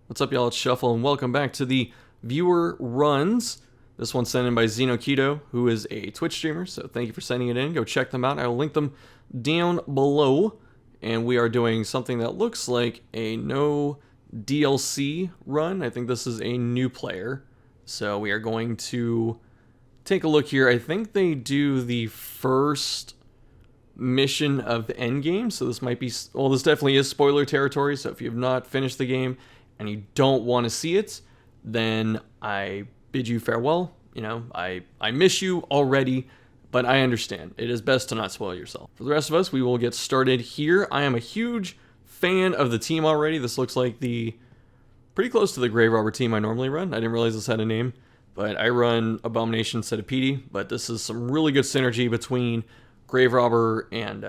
What's up, y'all? It's Shuffle, and welcome back to the Viewer Runs. This one's sent in by Zeno Keto, who is a Twitch streamer, so thank you for sending it in. Go check them out. I will link them down below. And we are doing something that looks like a no DLC run. I think this is a new player. So we are going to take a look here. I think they do the first mission of the end game, so this might be, well, this definitely is spoiler territory, so if you have not finished the game and you don't want to see it, then I bid you farewell. You know, I miss you already, but I understand. It is best to not spoil yourself. For the rest of us, we will get started here. I am a huge fan of the team already. This looks like the pretty close to the Grave Robber team I normally run. I didn't realize this had a name, but I run Abomination instead of PD, but this is some really good synergy between Grave Robber and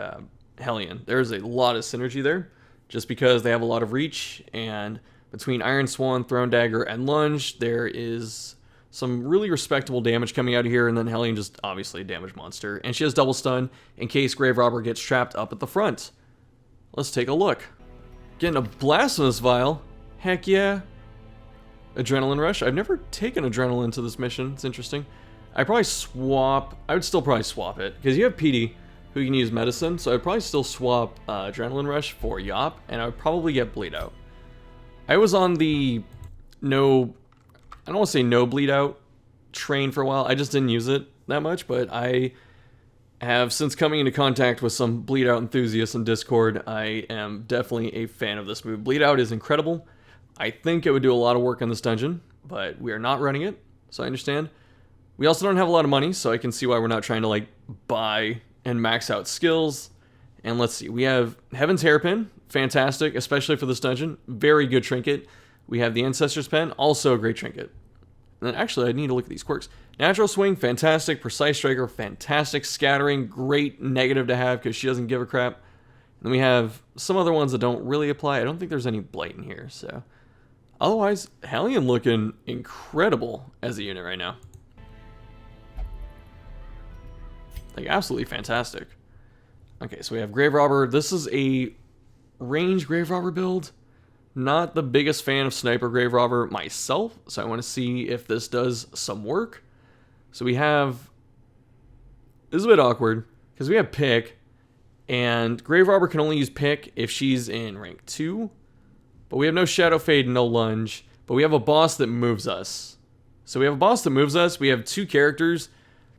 Hellion. There's a lot of synergy there, just because they have a lot of reach, and between Iron Swan, Throne Dagger, and Lunge, there is some really respectable damage coming out of here, and then Hellion just obviously a damage monster. And she has double stun in case Grave Robber gets trapped up at the front. Let's take a look. Getting a Blasphemous Vial. Heck yeah. Adrenaline Rush. I've never taken Adrenaline to this mission. It's interesting. I would still probably swap it, because you have PD, who can use medicine, so I'd probably still swap Adrenaline Rush for Yop, and I would probably get Bleed Out. I was on the I don't want to say no Bleed Out train for a while. I just didn't use it that much, but I have, since coming into contact with some Bleed Out enthusiasts in Discord, I am definitely a fan of this move. Bleed Out is incredible. I think it would do a lot of work in this dungeon, but we are not running it, so I understand. We also don't have a lot of money, so I can see why we're not trying to like buy and max out skills. And let's see, we have Heaven's Hairpin, fantastic, especially for this dungeon. Very good trinket. We have the Ancestor's Pen, also a great trinket. And then actually, I need to look at these quirks. Natural Swing, fantastic. Precise Striker, fantastic. Scattering, great negative to have because she doesn't give a crap. And then we have some other ones that don't really apply. I don't think there's any Blight in here, so. Otherwise, Hellion looking incredible as a unit right now. Like, absolutely fantastic. Okay, so we have Grave Robber. This is a range Grave Robber build. Not the biggest fan of Sniper Grave Robber myself, so I want to see if this does some work. So we have... This is a bit awkward, because we have Pick, and Grave Robber can only use Pick if she's in rank 2. But we have no Shadow Fade, no Lunge, but we have a boss that moves us. So we have a boss that moves us. We have two characters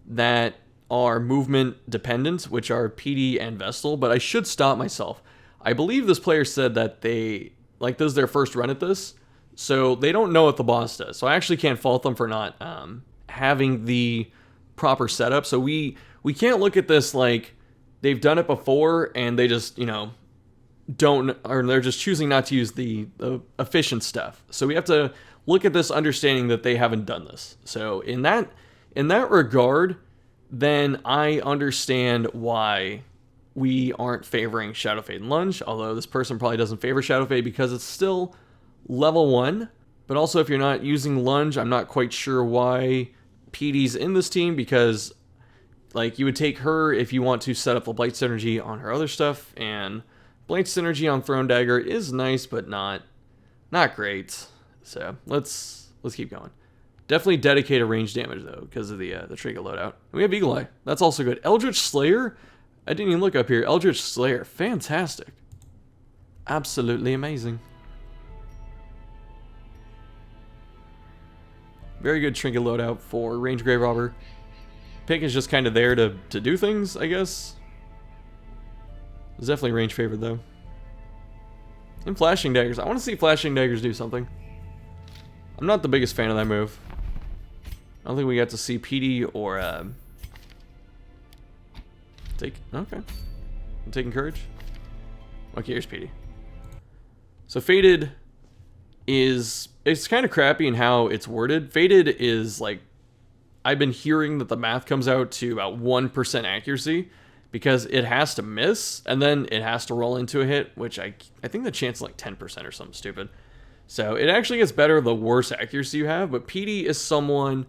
that are movement dependent, which are PD and Vestal, but I should stop myself. I believe this player said that this is their first run at this, so they don't know what the boss does. So I actually can't fault them for not having the proper setup. So we can't look at this like they've done it before and they just, they're just choosing not to use the efficient stuff. So we have to look at this understanding that they haven't done this. So in that regard, then I understand why we aren't favoring Shadow Fade and Lunge, although this person probably doesn't favor Shadow Fade because it's still level 1. But also, if you're not using Lunge, I'm not quite sure why PD's in this team, because like you would take her if you want to set up the Blight synergy on her other stuff, and Blight synergy on Throne Dagger is nice, but not great. So let's keep going. Definitely dedicate a range damage, though, because of the trinket loadout. And we have Eagle Eye. That's also good. Eldritch Slayer? I didn't even look up here. Eldritch Slayer. Fantastic. Absolutely amazing. Very good trinket loadout for range Grave Robber. Pick is just kind of there to do things, I guess. It's definitely range favored, though. And Flashing Daggers. I want to see Flashing Daggers do something. I'm not the biggest fan of that move. I don't think we got to see PD or okay. I'm taking Courage. Okay, here's PD. So Fated it's kind of crappy in how it's worded. Fated is like, I've been hearing that the math comes out to about 1% accuracy because it has to miss and then it has to roll into a hit, which I think the chance is like 10% or something stupid. So it actually gets better the worse accuracy you have, but PD is someone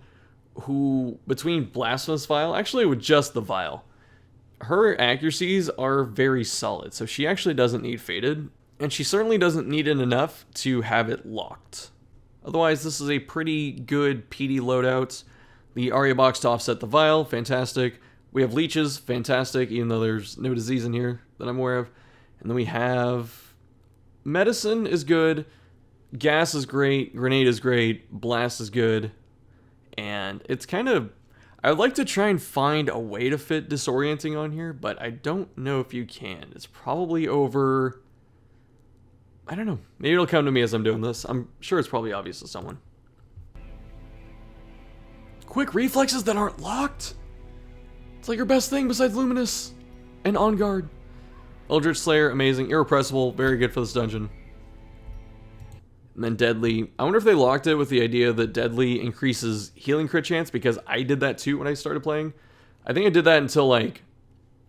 who, between Blasphemous Vial, actually with just the Vial, her accuracies are very solid, so she actually doesn't need Fated. And she certainly doesn't need it enough to have it locked. Otherwise, this is a pretty good PD loadout. The Arya box to offset the vial, fantastic. We have leeches, fantastic, even though there's no disease in here that I'm aware of. And then we have medicine is good, gas is great, grenade is great, blast is good. And it's kind of, I would like to try and find a way to fit disorienting on here, but I don't know if you can. It's probably over, I don't know. Maybe it'll come to me as I'm doing this. I'm sure it's probably obvious to someone. Quick reflexes that aren't locked? It's like your best thing besides Luminous and On Guard. Eldritch Slayer, amazing. Irrepressible, very good for this dungeon. And then Deadly. I wonder if they locked it with the idea that Deadly increases healing crit chance, because I did that too when I started playing. I think I did that until like,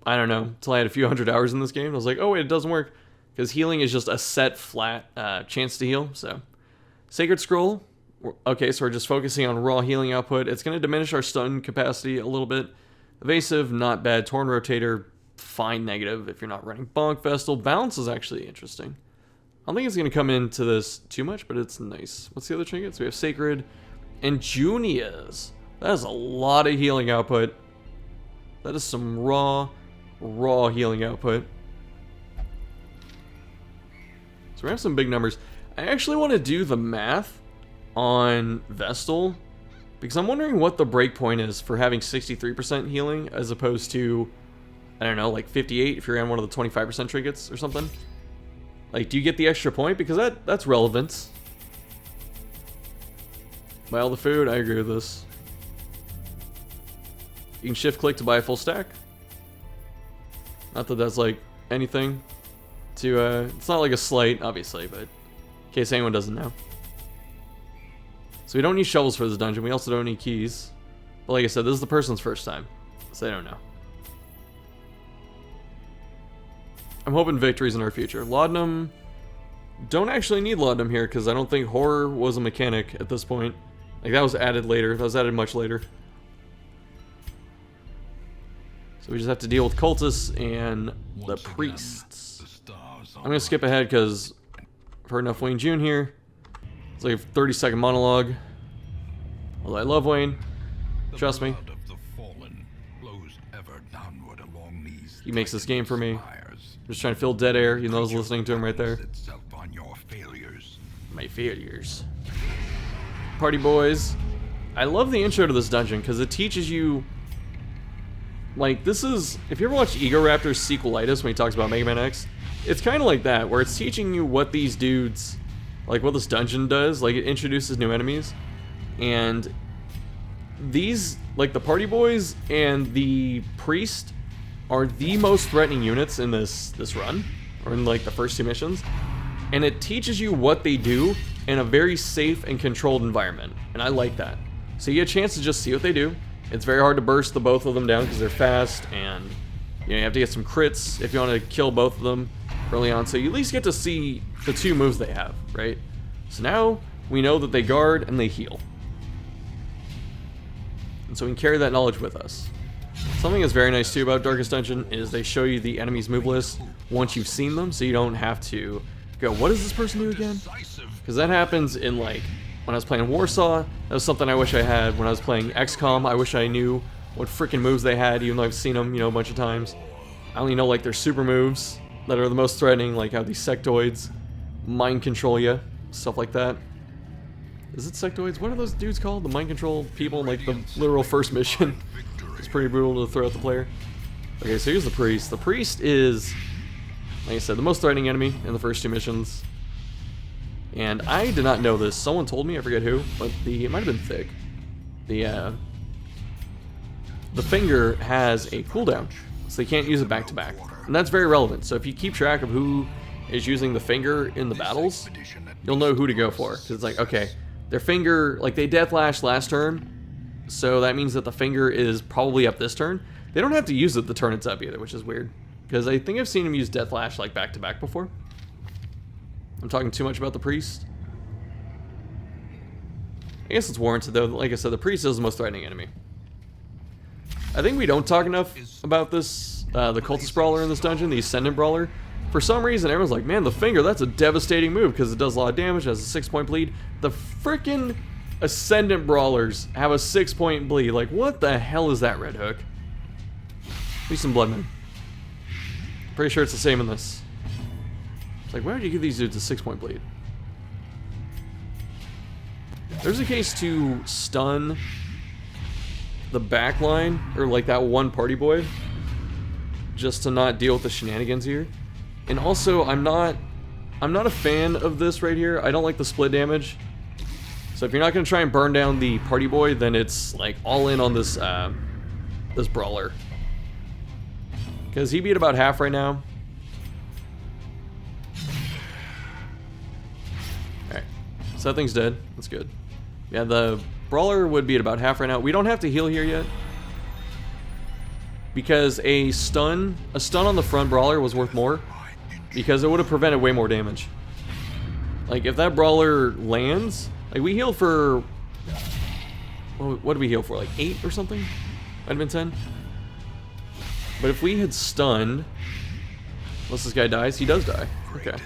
I don't know, until I had a few hundred hours in this game. I was like, oh wait, it doesn't work. Because healing is just a set flat chance to heal. So, Sacred Scroll. Okay, so we're just focusing on raw healing output. It's going to diminish our stun capacity a little bit. Evasive, not bad. Torn Rotator, fine negative if you're not running Bonk Vestal. Balance is actually interesting. I don't think it's going to come into this too much, but it's nice. What's the other trinkets? We have Sacred and Junias. That is a lot of healing output. That is some raw healing output. So we have some big numbers. I actually want to do the math on Vestal, because I'm wondering what the breakpoint is for having 63% healing as opposed to, I don't know, like 58 if you're on one of the 25% trinkets or something. Like, do you get the extra point? Because that's relevant. Buy all the food, I agree with this. You can shift click to buy a full stack. Not that that's like anything to, it's not like a slight, obviously, but in case anyone doesn't know. So we don't need shovels for this dungeon. We also don't need keys. But like I said, this is the person's first time, so they don't know. I'm hoping victories in our future. Laudanum. Don't actually need Laudanum here, because I don't think horror was a mechanic at this point. Like, that was added later. That was added much later. So we just have to deal with cultists and the priests. I'm going to skip ahead, because I've heard enough Wayne June here. It's like a 30-second monologue. Although I love Wayne. Trust me. He makes this game for me. I'm just trying to fill dead air. You know I was listening to him right there. My failures. Party boys. I love the intro to this dungeon because it teaches you... Like, this is... If you ever watch Egoraptor's Sequelitis when he talks about Mega Man X, it's kind of like that, where it's teaching you what these dudes... Like, what this dungeon does. Like, it introduces new enemies. And these, like, the party boys and the priest are the most threatening units in this run. Or in, like, the first two missions. And it teaches you what they do in a very safe and controlled environment. And I like that. So you get a chance to just see what they do. It's very hard to burst the both of them down because they're fast. And, you know, you have to get some crits if you want to kill both of them early on. So you at least get to see the two moves they have, right? So now we know that they guard and they heal. And so we can carry that knowledge with us. Something that's very nice too about Darkest Dungeon is they show you the enemy's move list once you've seen them, so you don't have to go, what does this person do again? Because that happens in, like, when I was playing Warsaw, that was something I wish I had. When I was playing XCOM, I wish I knew what freaking moves they had, even though I've seen them, you know, a bunch of times. I only know, like, their super moves that are the most threatening, like how these sectoids mind control you, stuff like that. Is it sectoids? What are those dudes called? The mind control people in, like, the literal first mission. It's pretty brutal to throw at the player. Okay, so here's the priest. The priest is, like I said, the most threatening enemy in the first two missions. And I did not know this. Someone told me, I forget who, but it might have been Thick. The finger has a cooldown, so they can't use it back to back. And that's very relevant. So if you keep track of who is using the finger in the battles, you'll know who to go for. Because it's like, okay, their finger, like they Deathlashed last turn, so that means that the finger is probably up this turn. They don't have to use it the turn it's up either, which is weird. Because I think I've seen him use Deathlash like back to back before. I'm talking too much about the priest. I guess it's warranted though. Like I said, the priest is the most threatening enemy. I think we don't talk enough about this, the cultist brawler in this dungeon, the Ascendant brawler. for some reason, everyone's like, man, the finger, that's a devastating move because it does a lot of damage, it has a 6-point bleed. The frickin' Ascendant Brawlers have a 6-point bleed. Like, what the hell is that, Red Hook? Give me some Bloodman. Pretty sure it's the same in this. It's like, why would you give these dudes a 6-point bleed? There's a case to stun the back line, or like that one party boy, just to not deal with the shenanigans here. And also, I'm not a fan of this right here. I don't like the split damage. So if you're not gonna try and burn down the party boy, then it's like all in on this this brawler. Because he beat about half right now. Alright. So that thing's dead. That's good. Yeah, the brawler would be at about half right now. We don't have to heal here yet. Because a stun on the front brawler was worth more. Because it would have prevented way more damage. Like, if that brawler lands... Like, we healed for... What did we heal for? Like, 8 or something? Might have been 10. But if we had stunned... Unless this guy dies, he does die. Okay.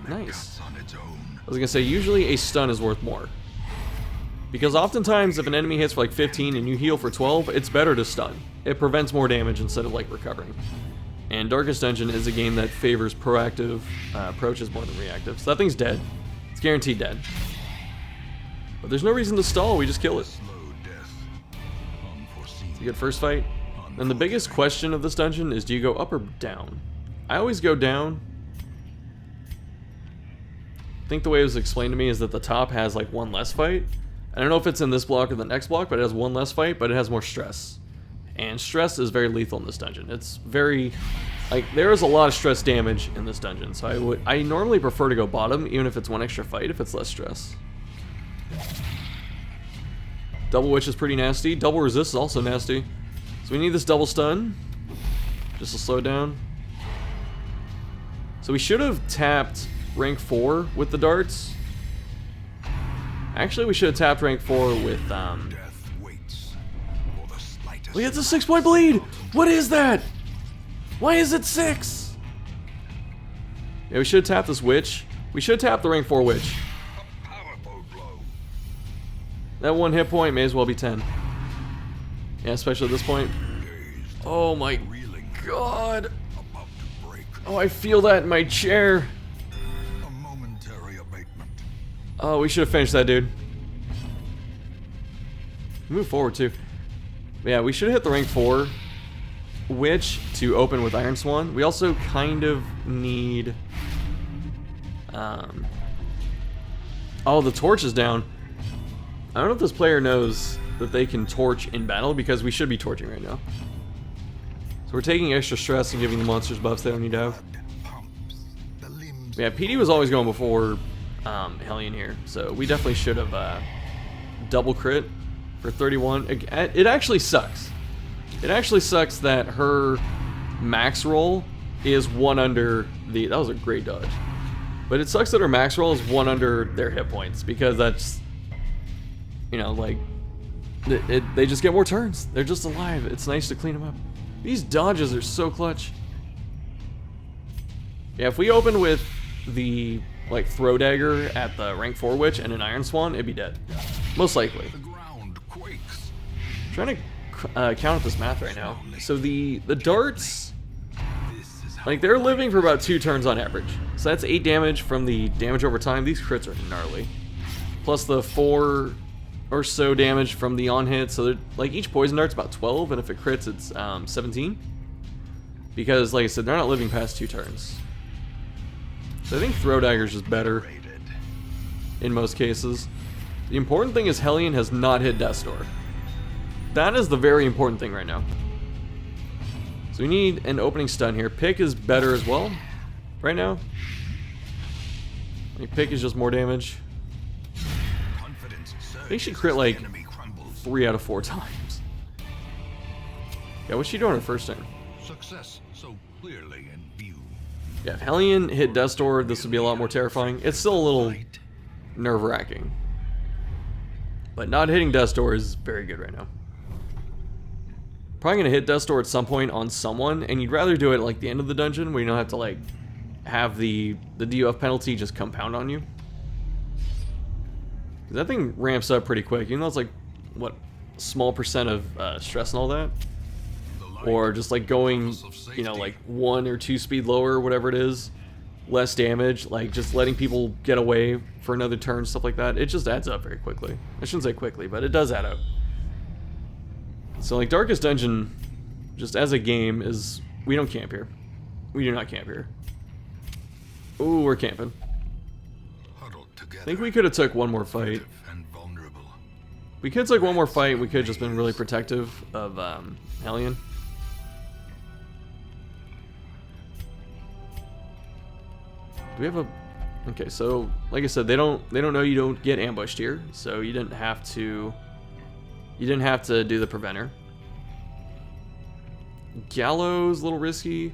Nice. I was gonna say, usually a stun is worth more. Because oftentimes, if an enemy hits for like 15 and you heal for 12, it's better to stun. It prevents more damage instead of like recovering. And Darkest Dungeon is a game that favors proactive approaches more than reactive. So that thing's dead. It's guaranteed dead. But there's no reason to stall, we just kill it. It's a good first fight. And the biggest question of this dungeon is, do you go up or down? I always go down. I think the way it was explained to me is that the top has like one less fight. I don't know if it's in this block or the next block, but it has one less fight, but it has more stress. And stress is very lethal in this dungeon. It's very, like, there is a lot of stress damage in this dungeon. So I normally prefer to go bottom, even if it's one extra fight, if it's less stress. Double Witch is pretty nasty. Double Resist is also nasty. So we need this double stun, just to slow it down. So we should have tapped rank 4 with the darts. Actually, we should have tapped rank 4 with, Look, it's a 6-point bleed! What is that? Why is it 6? Yeah, we should have tapped this witch. We should have tapped the rank 4 witch. That 1 hit point may as well be 10. Yeah, especially at this point. Oh my god! Oh, I feel that in my chair. Oh, we should have finished that, dude. Move forward, too. Yeah, we should have hit the rank 4 witch to open with Iron Swan. We also kind of need... Oh, the torch is down. I don't know if this player knows that they can torch in battle, because we should be torching right now. So we're taking extra stress and giving the monsters buffs they don't need to have. Yeah, PD was always going before Hellion here, so we definitely should have double crit for 31. It actually sucks. It actually sucks that her max roll is 1 under the... That was a great dodge. But it sucks that her max roll is 1 under their hit points, because that's... You know, like... They just get more turns. They're just alive. It's nice to clean them up. These dodges are so clutch. Yeah, if we open with the, like, throw dagger at the rank 4 witch and an Iron Swan, it'd be dead. Most likely. I'm trying to count up this math right now. So the darts, like, they're living for about 2 turns on average. So that's 8 damage from the damage over time. These crits are gnarly. Plus the 4 or so damage from the on hit. So like, each poison dart's about 12, and if it crits, it's 17. Because, like I said, they're not living past 2 turns. So I think throw dagger's just better in most cases. The important thing is Hellion has not hit Death's Door. That is the very important thing right now. So we need an opening stun here. Pick is better as well right now. I think Pick is just more damage. I think she crit like 3 out of 4 times. Yeah, what's she doing her first turn? Success so clearly in view. Yeah, if Hellion hit Death's Door, this would be a lot more terrifying. It's still a little nerve-wracking. But not hitting Death's Door is very good right now. Probably gonna hit Death's Door at some point on someone, and you'd rather do it at like the end of the dungeon where you don't have to like have the debuff penalty just compound on you. That thing ramps up pretty quick, even though it's like, what, small percent of stress and all that? Or just like going, you know, like 1 or 2 speed lower, whatever it is, less damage, like just letting people get away for another turn, stuff like that. It just adds up very quickly. I shouldn't say quickly, but it does add up. So like Darkest Dungeon, just as a game, is, we don't camp here. We do not camp here. Ooh, we're camping. I think we could have took one more fight. We could have took one more fight. We could have just been really protective of Hellion. Do we have a? Okay, so like I said, they don't know you don't get ambushed here, so you didn't have to. You didn't have to do the preventer. Gallows, a little risky.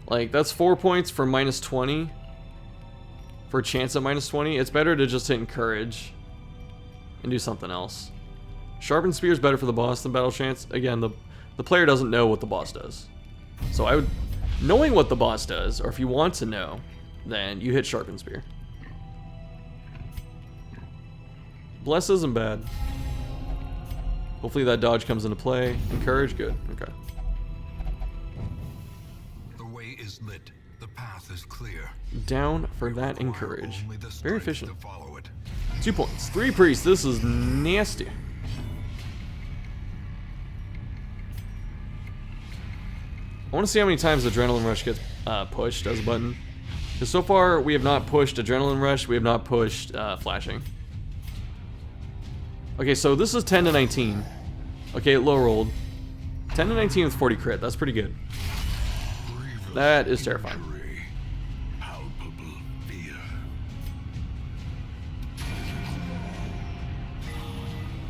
Like that's 4 points for -20. For a chance at -20, it's better to just hit Encourage and do something else. Sharpened Spear is better for the boss than Battle Chance. Again, the player doesn't know what the boss does. So I would, knowing what the boss does, or if you want to know, then you hit Sharpened Spear. Bless isn't bad. Hopefully that dodge comes into play. Encourage, good. Okay. The way is lit. The path is clear. Down for that Encourage. Very efficient. 2 points. 3 priests. This is nasty. I want to see how many times Adrenaline Rush gets pushed as a button. Because so far we have not pushed Adrenaline Rush. We have not pushed Flashing. Okay, so this is 10 to 19. Okay, it low rolled. 10 to 19 with 40 crit. That's pretty good. That is terrifying.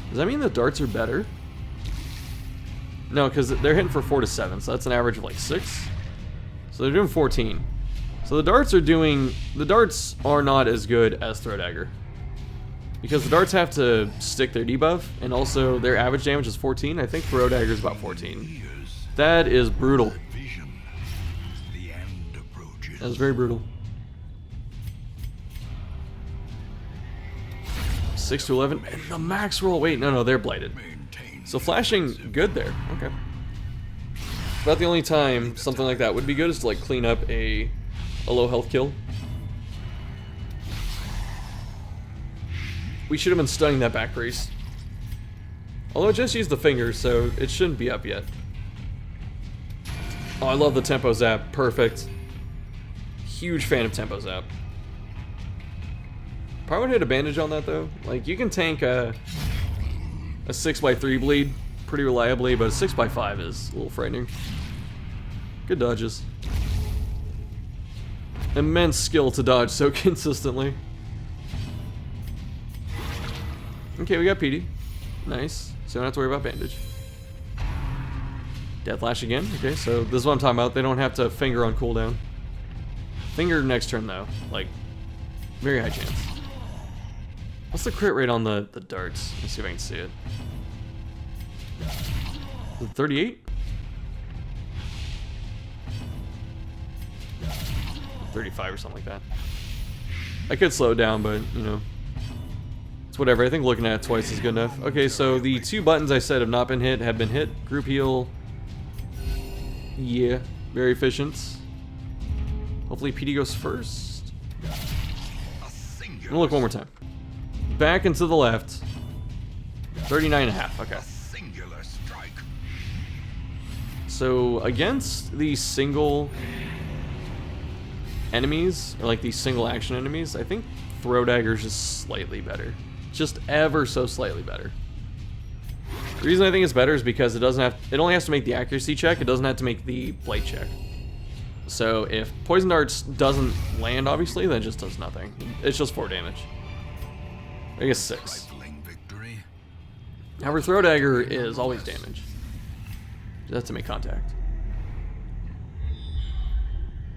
Does that mean the darts are better? No, because they're hitting for 4 to 7, so that's an average of like 6. So they're doing 14. So the darts are not as good as Throw Dagger. Because the darts have to stick their debuff, and also their average damage is 14. I think Throw Dagger is about 14. That is brutal. That is very brutal. 6 to 11. And the max roll. Wait, no, they're blighted. So flashing, good there. Okay. About the only time something like that would be good is to like clean up a low health kill. We should have been stunning that back priest. Although it just used the fingers, so it shouldn't be up yet. Oh, I love the tempo zap. Perfect. Huge fan of tempo zap. Probably would hit a bandage on that though. Like you can tank a 6x3 bleed pretty reliably, but a 6x5 is a little frightening. Good dodges. Immense skill to dodge so consistently. Okay, we got PD. Nice. So don't have to worry about bandage. Deathlash again. Okay, so this is what I'm talking about. They don't have to finger on cooldown. Finger next turn though. Like, very high chance. What's the crit rate on the darts? Let's see if I can see it. 38? 35 or something like that. I could slow it down, but, you know, it's whatever. I think looking at it twice is good enough. Okay, so the 2 buttons I said have not been hit have been hit. Group heal. Yeah, very efficient. Hopefully PD goes first. I'm gonna look one more time. Back and to the left. 39.5, okay. So against these single enemies, or like these single action enemies, I think Throw Dagger is just slightly better. Just ever so slightly better. The reason I think it's better is because it only has to make the accuracy check, it doesn't have to make the blade check. So if Poison Darts doesn't land, obviously, then it just does nothing. It's just 4 damage. I guess 6. However, Throw Dagger is always damage. You have to make contact.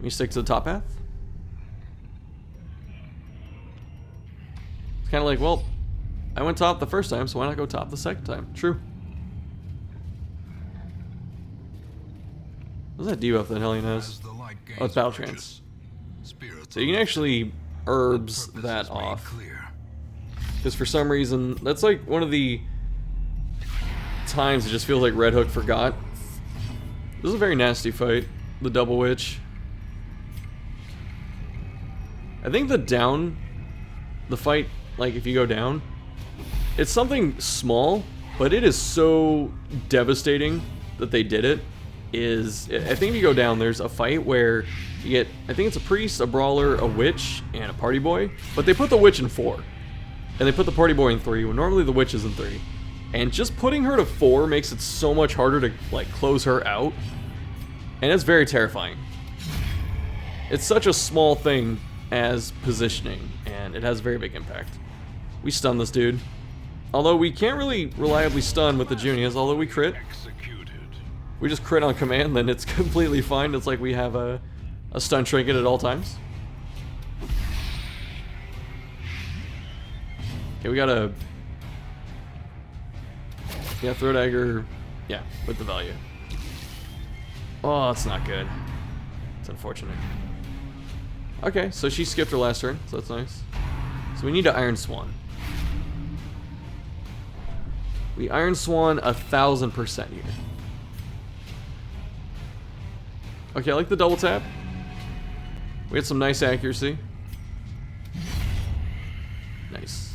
We stick to the top path. It's kind of like, well, I went top the first time, so why not go top the second time? True. What's that debuff that Hellion has? might gain Oh, it's battle purchase. trance. Spirits So you can actually herbs that off. Clear. Because for some reason, that's like one of the times it just feels like Red Hook forgot. This is a very nasty fight. The Double Witch. I think the fight, like if you go down, it's something small, but it is so devastating that they did it. I think if you go down, there's a fight where you get, I think it's a priest, a brawler, a witch, and a party boy. But they put the witch in 4. And they put the party boy in 3, when normally the witch is in 3. And just putting her to 4 makes it so much harder to like close her out. And it's very terrifying. It's such a small thing as positioning, and it has a very big impact. We stun this dude. Although we can't really reliably stun with the Juniors, although we crit. Executed. We just crit on command, then it's completely fine. It's like we have a stun trinket at all times. Okay, we gotta... Yeah, throw dagger... Yeah, with the value. Oh, that's not good. It's unfortunate. Okay, so she skipped her last turn, so that's nice. So we need to Iron Swan. We Iron Swan 1000% here. Okay, I like the double tap. We had some nice accuracy. Nice.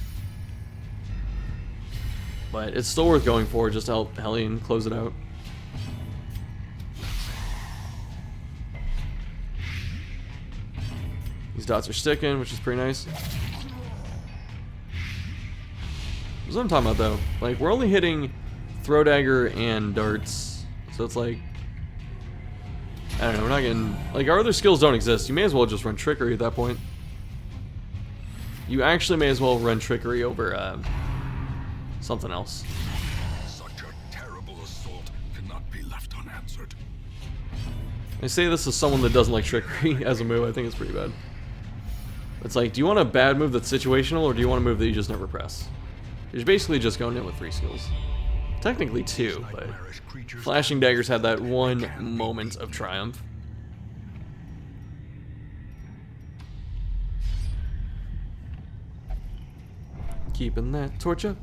But it's still worth going for just to help Hellion close it out. These dots are sticking, which is pretty nice. That's what I'm talking about, though. Like, we're only hitting throw dagger and darts, so it's like, I don't know, we're not getting, like, our other skills don't exist. You may as well just run trickery at that point. You actually may as well run trickery over something else. Such a terrible assault cannot be left unanswered. I say this as someone that doesn't like trickery as a move. I think it's pretty bad. It's like, do you want a bad move that's situational, or do you want a move that you just never press? You're basically just going in with 3 skills. Technically 2, but Flashing Daggers had that one moment of triumph. Keeping that torch up.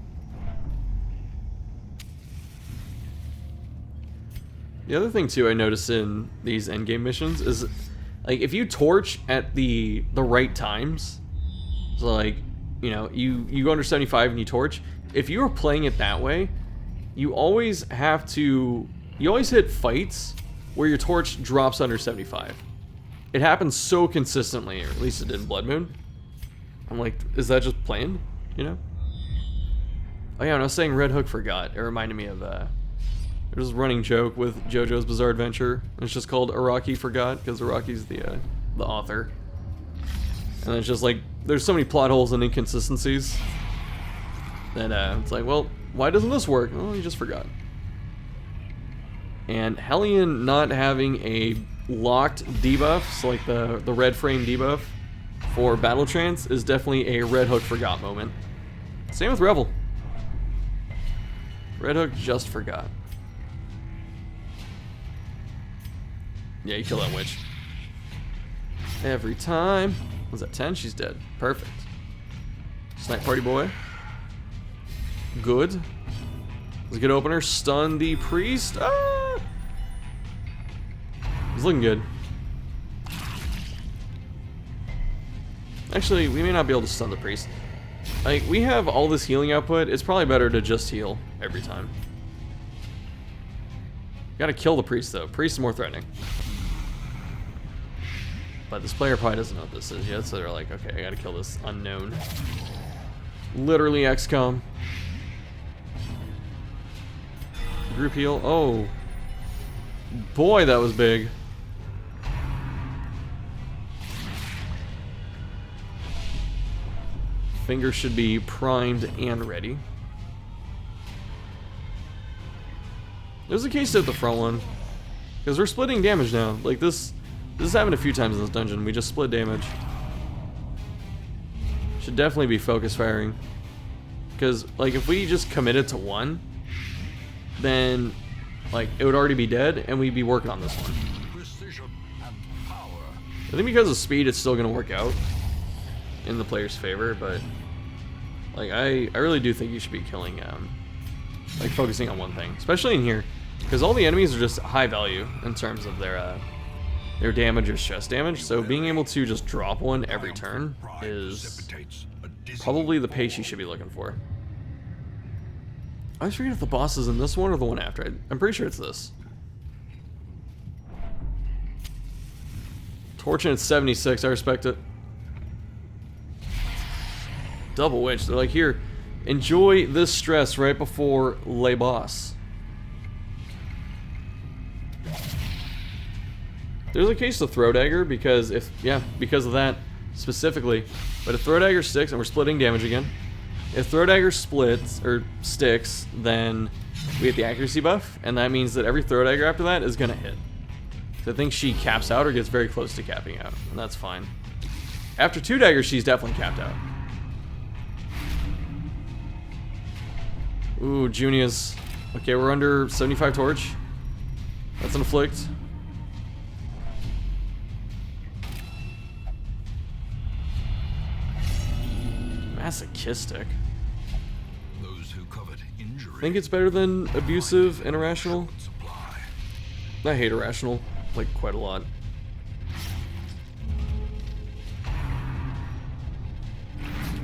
The other thing too I noticed in these endgame missions is, like, if you torch at the right times, so like, you know, you go under 75 and you torch, if you are playing it that way, you always hit fights where your torch drops under 75. It happens so consistently, or at least it did in Blood Moon. I'm like, is that just planned? You know? Oh yeah, when I was saying Red Hook forgot, it reminded me of there's a running joke with JoJo's Bizarre Adventure. It's just called Araki Forgot, because Araki's the author. And it's just like, there's so many plot holes and inconsistencies that it's like, well, why doesn't this work? Oh, you just forgot. And Hellion not having a locked debuff, so like the red frame debuff for Battle Trance, is definitely a Red Hook forgot moment. Same with Revel. Red Hook just forgot. Yeah, you kill that witch. Every time. Was that 10? She's dead. Perfect. Snipe party boy. Good. Was a good opener. Stun the priest. Ah! He's looking good. Actually, we may not be able to stun the priest. Like, we have all this healing output. It's probably better to just heal every time. Gotta kill the priest, though. Priest is more threatening. But this player probably doesn't know what this is yet, so they're like, okay, I gotta kill this unknown. Literally XCOM. Group heal. Oh. Boy, that was big. Fingers should be primed and ready. There's a case at the front one, because we're splitting damage now. Like this has happened a few times in this dungeon. We just split damage. Should definitely be focus firing, because like if we just committed to one, then like it would already be dead, and we'd be working on this one. Precision and power. think because of speed, it's still going to work out in the player's favor, but like I really do think you should be killing, like focusing on one thing, especially in here, because all the enemies are just high value in terms of their damage or stress damage. So being able to just drop one every turn is probably the pace you should be looking for. I always forget if the boss is in this one or the one after. I'm pretty sure it's this. Torching at 76, I respect it. Double Witch, they're like, here, enjoy this stress right before Le Boss. There's a case to Throw Dagger because because of that specifically. But if Throw Dagger sticks, and we're splitting damage again. If Throw Dagger splits, or sticks, then we get the accuracy buff, and that means that every Throw Dagger after that is gonna hit. So I think she caps out or gets very close to capping out, and that's fine. After 2 daggers, she's definitely capped out. Ooh, Junia's. Okay, we're under 75 torch. That's an afflict. Masochistic. Those who covet injury Think it's better than abusive and irrational? supply. I hate irrational, like, quite a lot.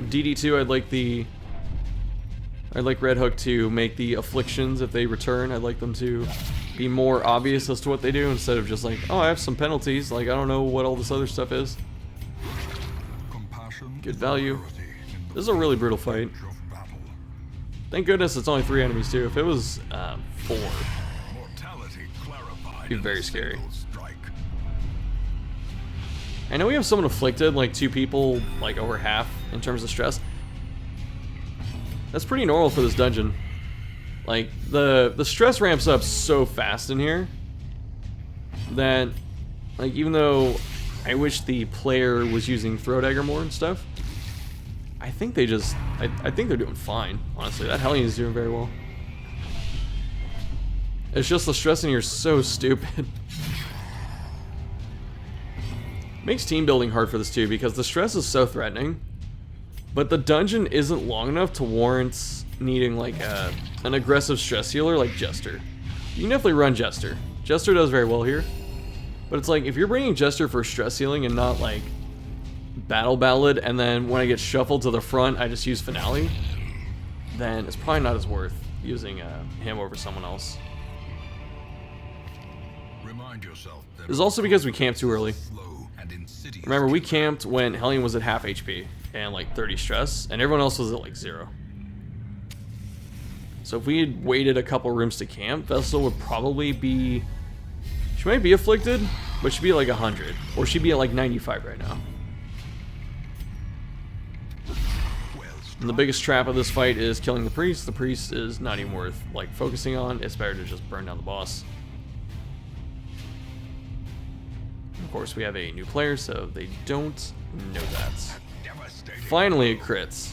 DD2, I'd like Red Hook to make the afflictions, if they return, I'd like them to be more obvious as to what they do, instead of just like, oh, I have some penalties, like, I don't know what all this other stuff is. Compassion Good is value. priority in the This is a really brutal fight. age of battle. Thank goodness it's only 3 enemies, too. If it was 4, Mortality clarified Be in very a scary. single strike. I know we have someone afflicted, like 2 people, like over half in terms of stress. That's pretty normal for this dungeon. Like, the stress ramps up so fast in here that, like, even though I wish the player was using Throw Dagger more and stuff, I think they just, I think they're doing fine, honestly. That Hellion is doing very well. It's just the stress in here is so stupid. Makes team building hard for this too, because the stress is so threatening, but the dungeon isn't long enough to warrant needing like an aggressive stress healer like Jester. You can definitely run Jester. Jester does very well here, but it's like if you're bringing Jester for stress healing and not like Battle Ballad, and then when I get shuffled to the front I just use Finale, then it's probably not as worth using him over someone else. Remind yourself that This is also because we camped too early. slow and insidious. Remember, we camped when Hellion was at half HP and like 30 stress, and everyone else was at like 0. So if we had waited a couple rooms to camp, Vestal would probably be... She might be afflicted, but she'd be at like 100. Or she'd be at like 95 right now. And the biggest trap of this fight is killing the priest. The priest is not even worth like focusing on. It's better to just burn down the boss. Of course, we have a new player, so they don't know that. Devastating. Finally, it crits.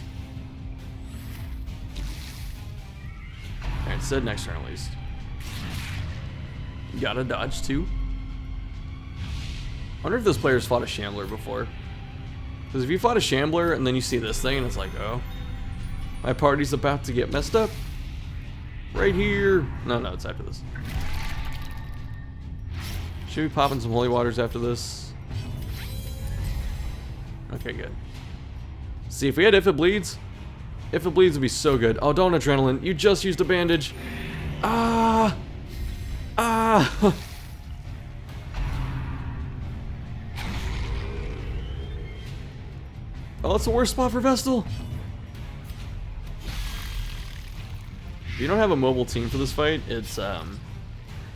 Alright, said next turn at least. Gotta dodge too. Wonder if this player's fought a Shambler before. Because if you fought a Shambler and then you see this thing and it's like, oh, my party's about to get messed up. Right here. No, it's after this. Should be popping some holy waters after this. Okay, good. See, if we had If It Bleeds would be so good. Oh, don't Adrenaline. You just used a bandage. Ah! Ah! Oh, that's the worst spot for Vestal. If you don't have a mobile team for this fight, it's,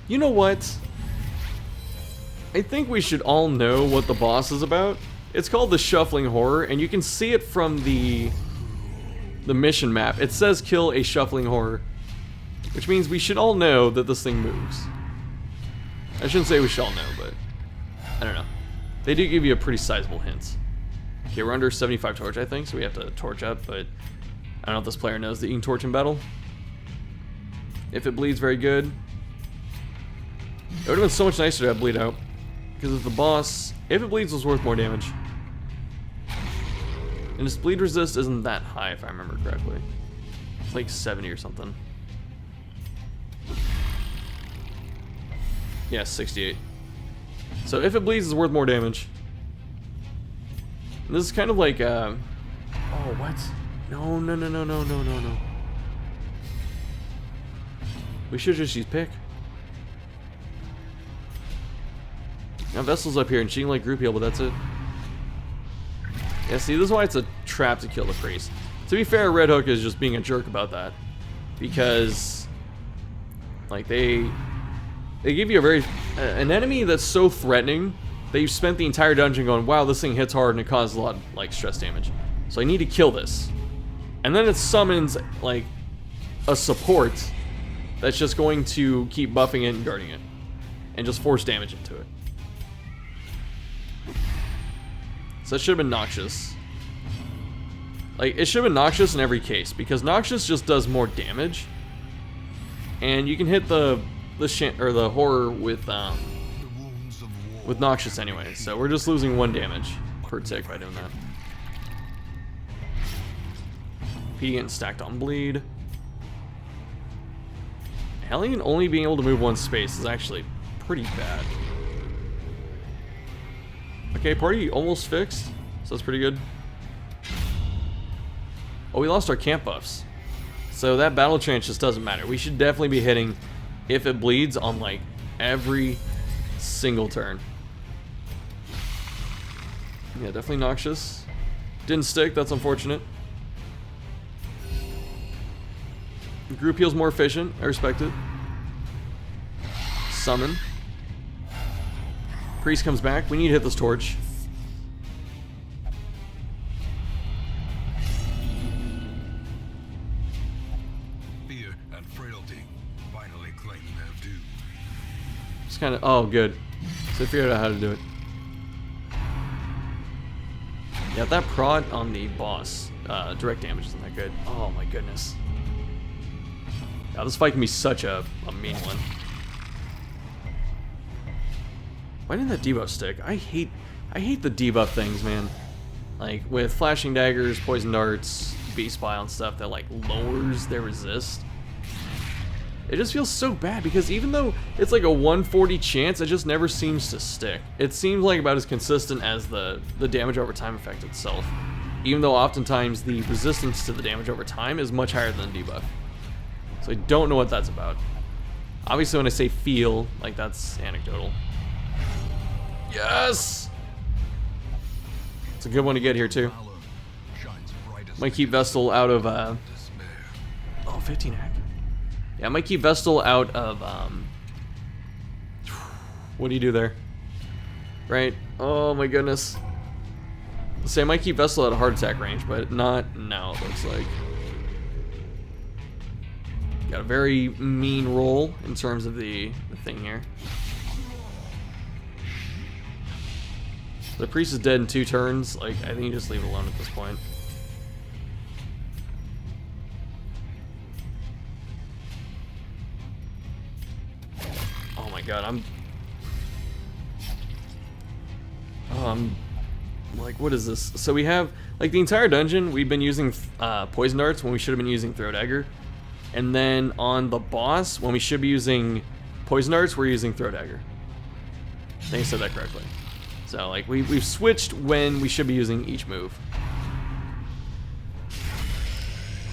you know what? I think we should all know what the boss is about. It's called the Shuffling Horror, and you can see it from the mission map. It says kill a Shuffling Horror, which means we should all know that this thing moves. I shouldn't say we should all know, but I don't know. They do give you a pretty sizable hint. Okay, we're under 75 torch, I think, so we have to torch up, but I don't know if this player knows that you can torch in battle. If It Bleeds, very good. It would have been so much nicer to have bleed out, Because if the boss, if it bleeds, was worth more damage. And its bleed resist isn't that high, if I remember correctly. It's like 70 or something. Yeah, 68. So if it bleeds, it's worth more damage. And this is kind of like, oh, what? No. We should just use pick. Now Vessel's up here and she can like group heal, but that's it. Yeah, see, this is why it's a trap to kill the priest. To be fair, Red Hook is just being a jerk about that. Because, like, they give you a very, an enemy that's so threatening that you've spent the entire dungeon going, wow, this thing hits hard and it causes a lot of, like, stress damage. So I need to kill this. And then it summons, like, a support that's just going to keep buffing it and guarding it. And just force damage into it. So that should have been Noxious. Like, it should have been Noxious in every case, because Noxious just does more damage. And you can hit the horror with Noxious anyway. So we're just losing 1 damage per tick by doing that. P getting stacked on bleed. Hellion only being able to move 1 space is actually pretty bad. Okay, party almost fixed, so that's pretty good. Oh, we lost our camp buffs. So that battle trance just doesn't matter. We should definitely be hitting, if it bleeds, on like every single turn. Yeah, definitely Noxious. Didn't stick, that's unfortunate. Group heal's more efficient, I respect it. Summon. Priest comes back. We need to hit this torch. Fear and frailty finally claim their due. Just kind of. Oh, good. So I figured out how to do it. Yeah, that prod on the boss, direct damage isn't that good. Oh my goodness. Yeah, this fight can be such a mean one. Why didn't that debuff stick? I hate the debuff things, man. Like with flashing daggers, poison darts, beast bile and stuff that like lowers their resist. It just feels so bad because even though it's like a 140 chance, it just never seems to stick. It seems like about as consistent as the damage over time effect itself. Even though oftentimes the resistance to the damage over time is much higher than the debuff. So I don't know what that's about. Obviously when I say feel, like that's anecdotal. Yes! It's a good one to get here too. Might keep Vestal out of oh, 15 hack. Yeah, I might keep Vestal out of what do you do there? Right? Oh my goodness. Say I might keep Vestal out of heart attack range, but not now, it looks like. Got a very mean roll in terms of the thing here. The priest is dead in 2 turns. Like, I think you just leave it alone at this point. Oh my god, I'm like, what is this? So we have, like, the entire dungeon, we've been using poison darts when we should have been using throw dagger. And then on the boss, when we should be using poison darts, we're using throw dagger. I think I said that correctly. So, like, we've switched when we should be using each move.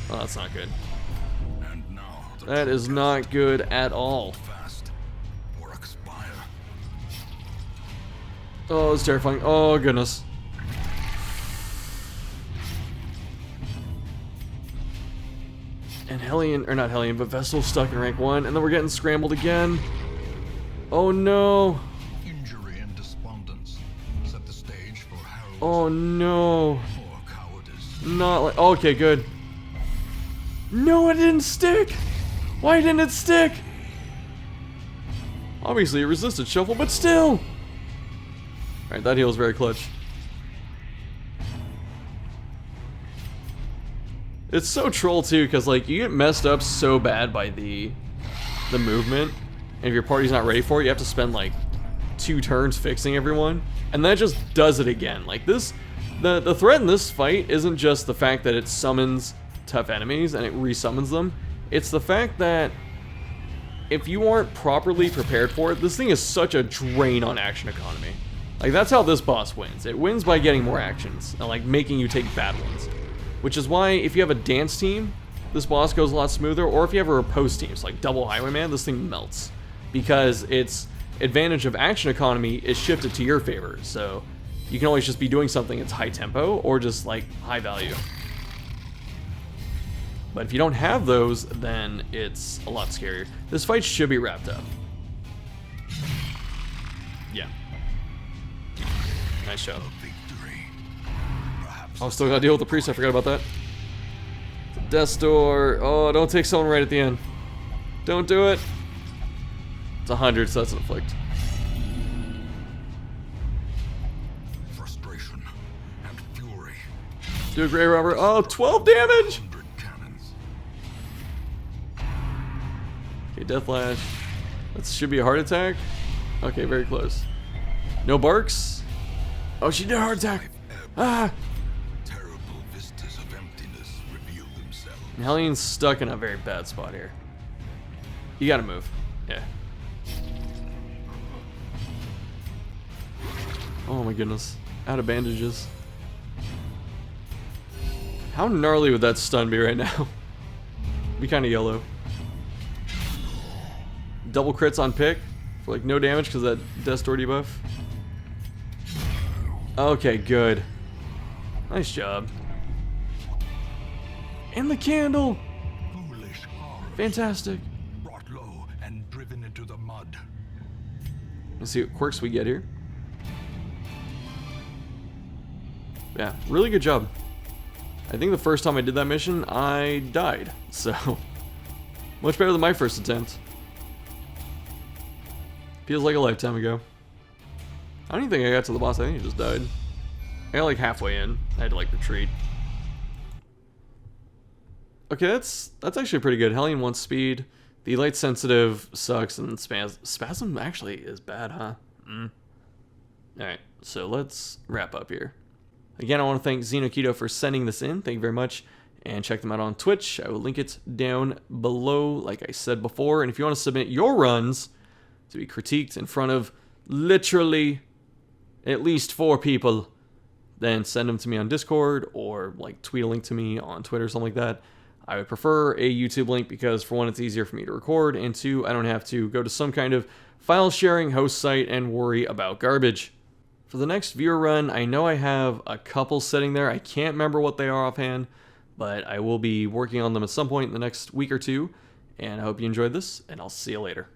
Oh, that's not good. And now That is not good at all. fast or expire. Oh, it's terrifying. Oh, goodness. And Hellion, or not Hellion, but Vestal's stuck in rank 1, and then we're getting scrambled again. Oh no. Injury and despondence set the stage for Harold's Oh no. poor cowardice. Not like, okay, good. No, it didn't stick. Why didn't it stick? Obviously it resisted shuffle, but still. Alright, that heal is very clutch. It's so troll too, because like you get messed up so bad by the movement, and if your party's not ready for it, you have to spend like 2 turns fixing everyone, and that just does it again. Like this, the threat in this fight isn't just the fact that it summons tough enemies and it resummons them. It's the fact that if you aren't properly prepared for it, this thing is such a drain on action economy. Like, that's how this boss wins. It wins by getting more actions and, like, making you take bad ones. Which is why, if you have a dance team, this boss goes a lot smoother, or if you have a riposte team, so like Double Highwayman, this thing melts. Because its advantage of action economy is shifted to your favor, so you can always just be doing something that's high tempo, or just, like, high value. But if you don't have those, then it's a lot scarier. This fight should be wrapped up. Yeah. Nice job. Oh, still gotta deal with the priest. I forgot about that. Death's Door. Oh, don't take someone right at the end. Don't do it. It's 100, so that's an afflict. Frustration and fury. Do a Grey Robber. Oh, 12 damage! 100 cannons. Okay, Deathlash. That should be a heart attack. Okay, very close. No barks. Oh, she did a heart attack. Ah! Terrible vistas of emptiness reveal themselves. Hellion's stuck in a very bad spot here. You gotta move. Yeah. Oh my goodness. Out of bandages. How gnarly would that stun be right now? Be kind of yellow. Double crits on pick for like no damage because of that Death's Door debuff. Okay, good. Nice job. And the candle! Foolish heart. Fantastic. Brought low and driven into the mud. Let's see what quirks we get here. Yeah, really good job. I think the first time I did that mission, I died. So, much better than my first attempt. Feels like a lifetime ago. I don't even think I got to the boss. I think I just died. I got like halfway in. I had to like retreat. Okay, that's actually pretty good. Hellion wants speed. The light sensitive sucks, and spasm actually is bad, huh? Alright, so let's wrap up here. Again, I want to thank Xenoketo for sending this in. Thank you very much. And check them out on Twitch. I will link it down below, like I said before. And if you want to submit your runs to be critiqued in front of literally at least 4 people, then send them to me on Discord or like tweet a link to me on Twitter or something like that. I would prefer a YouTube link because, for one, it's easier for me to record, and 2, I don't have to go to some kind of file sharing host site and worry about garbage. For the next viewer run, I know I have a couple sitting there. I can't remember what they are offhand, but I will be working on them at some point in the next week or 2. And I hope you enjoyed this, and I'll see you later.